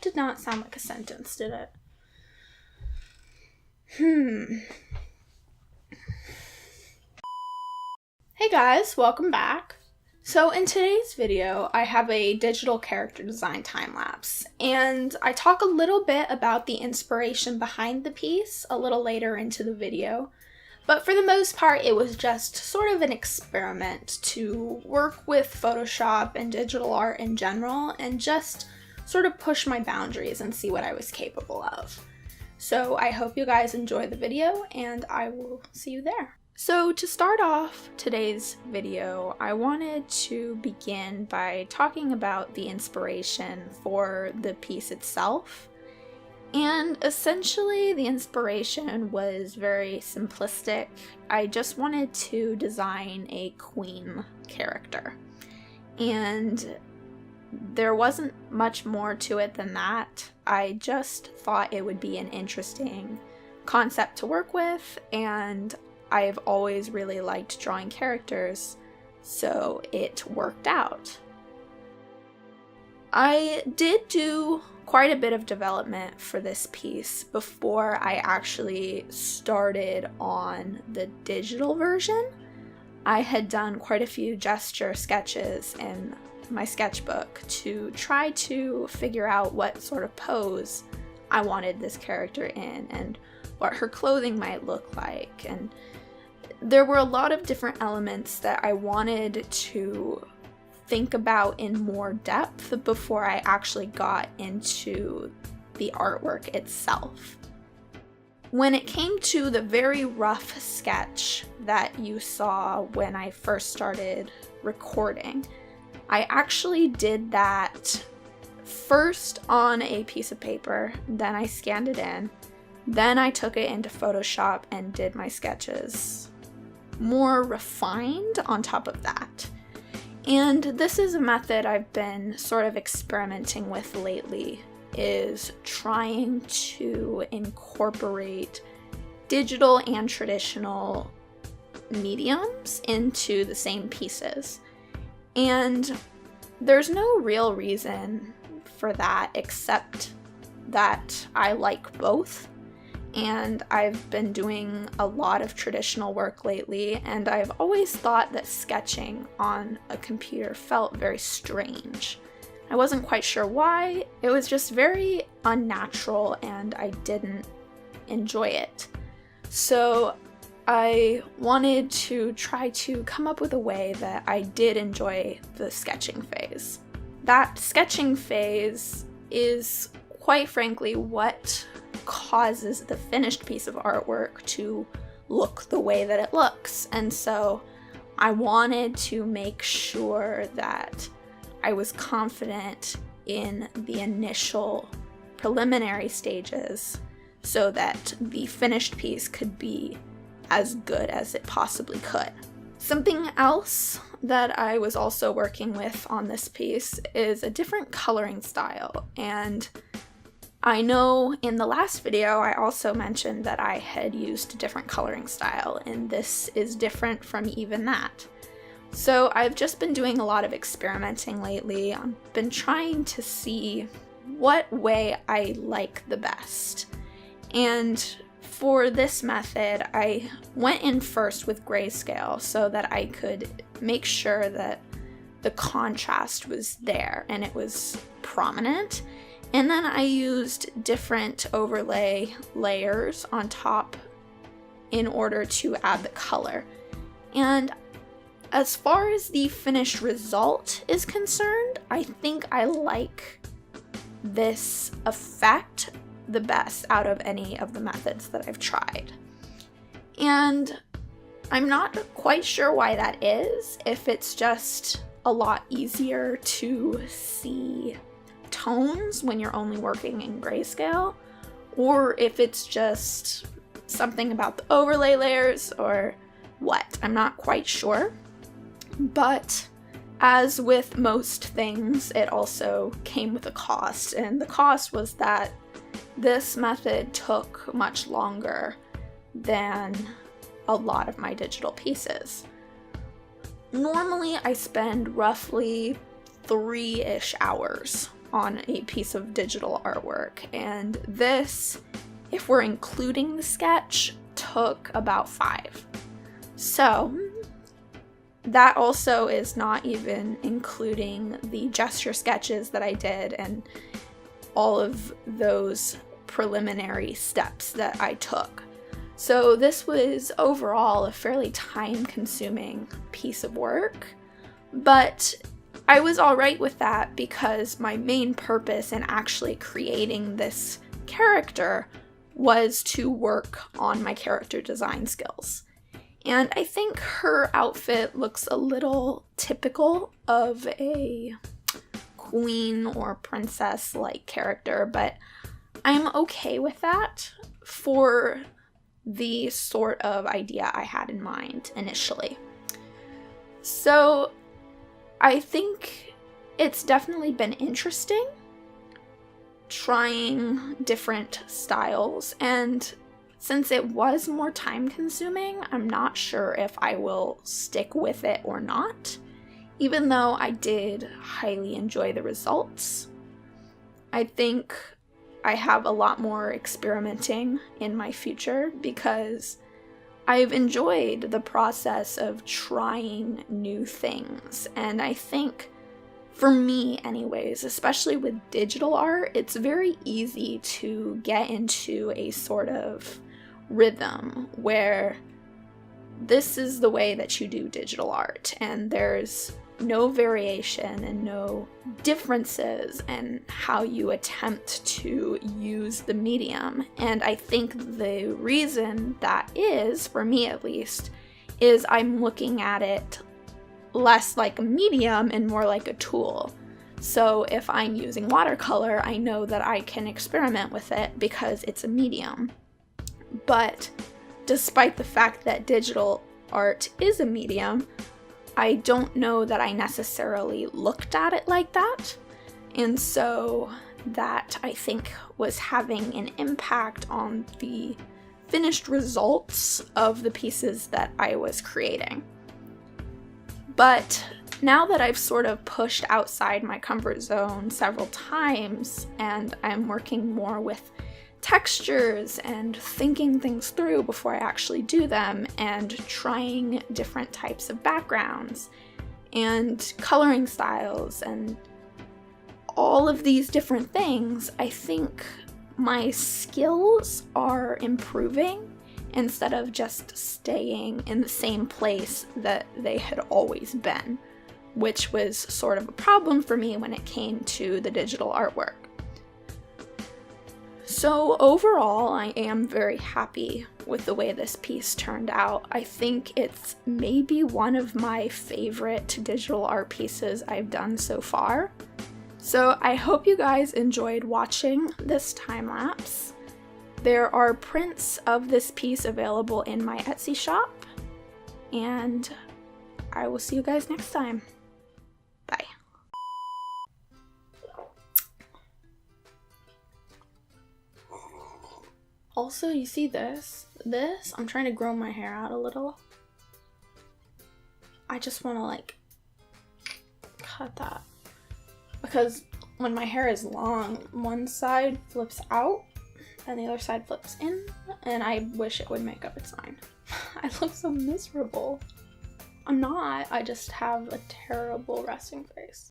That did not sound like a sentence, did it? Hey guys, welcome back. So in today's video, I have a digital character design time lapse, and I talk a little bit about the inspiration behind the piece a little later into the video. But for the most part, it was just sort of an experiment to work with Photoshop and digital art in general and just sort of push my boundaries and see what I was capable of. So I hope you guys enjoy the video and I will see you there. So to start off today's video, I wanted to begin by talking about the inspiration for the piece itself. And essentially the inspiration was very simplistic. I just wanted to design a queen character. And there wasn't much more to it than that. I just thought it would be an interesting concept to work with, and I've always really liked drawing characters, so it worked out. I did do quite a bit of development for this piece before I actually started on the digital version. I had done quite a few gesture sketches in my sketchbook to try to figure out what sort of pose I wanted this character in and what her clothing might look like, and there were a lot of different elements that I wanted to think about in more depth before I actually got into the artwork itself. When it came to the very rough sketch that you saw when I first started recording, I actually did that first on a piece of paper, then I scanned it in, then I took it into Photoshop and did my sketches more refined on top of that. And this is a method I've been sort of experimenting with lately, is trying to incorporate digital and traditional mediums into the same pieces. And there's no real reason for that except that I like both. And I've been doing a lot of traditional work lately, and I've always thought that sketching on a computer felt very strange. I wasn't quite sure why. It was just very unnatural and I didn't enjoy it. So I wanted to try to come up with a way that I did enjoy the sketching phase. That sketching phase is, quite frankly, what causes the finished piece of artwork to look the way that it looks. And so I wanted to make sure that I was confident in the initial preliminary stages so that the finished piece could be as good as it possibly could. Something else that I was also working with on this piece is a different coloring style, and I know in the last video I also mentioned that I had used a different coloring style, and this is different from even that. So I've just been doing a lot of experimenting lately. I've been trying to see what way I like the best. And for this method, I went in first with grayscale so that I could make sure that the contrast was there and it was prominent. And then I used different overlay layers on top in order to add the color. And as far as the finished result is concerned, I think I like this effect the best out of any of the methods that I've tried. And I'm not quite sure why that is, if it's just a lot easier to see tones when you're only working in grayscale, or if it's just something about the overlay layers or what. I'm not quite sure. But as with most things, it also came with a cost, and the cost was that this method took much longer than a lot of my digital pieces. Normally I spend roughly 3-ish hours on a piece of digital artwork, and this, if we're including the sketch, took about 5. So that also is not even including the gesture sketches that I did and all of those preliminary steps that I took. So this was overall a fairly time-consuming piece of work, but I was alright with that because my main purpose in actually creating this character was to work on my character design skills. And I think her outfit looks a little typical of a queen or princess-like character, but I'm okay with that for the sort of idea I had in mind initially. So I think it's definitely been interesting trying different styles, and since it was more time consuming, I'm not sure if I will stick with it or not, even though I did highly enjoy the results. I think I have a lot more experimenting in my future because I've enjoyed the process of trying new things, and I think for me anyways, especially with digital art, it's very easy to get into a sort of rhythm where this is the way that you do digital art, and there's no variation and no differences in how you attempt to use the medium. And I think the reason that is, for me at least, is I'm looking at it less like a medium and more like a tool. So if I'm using watercolor, I know that I can experiment with it because it's a medium. But despite the fact that digital art is a medium, I don't know that I necessarily looked at it like that. And so that, I think, was having an impact on the finished results of the pieces that I was creating. But now that I've sort of pushed outside my comfort zone several times and I'm working more with textures and thinking things through before I actually do them and trying different types of backgrounds and coloring styles and all of these different things, I think my skills are improving instead of just staying in the same place that they had always been, which was sort of a problem for me when it came to the digital artwork. So overall, I am very happy with the way this piece turned out. I think it's maybe one of my favorite digital art pieces I've done so far. So I hope you guys enjoyed watching this time lapse. There are prints of this piece available in my Etsy shop, and I will see you guys next time. Bye. Also, you see this, I'm trying to grow my hair out a little. I just want to like cut that because when my hair is long, one side flips out and the other side flips in, and I wish it would make up its mind. I look so miserable. I'm not, I just have a terrible resting face.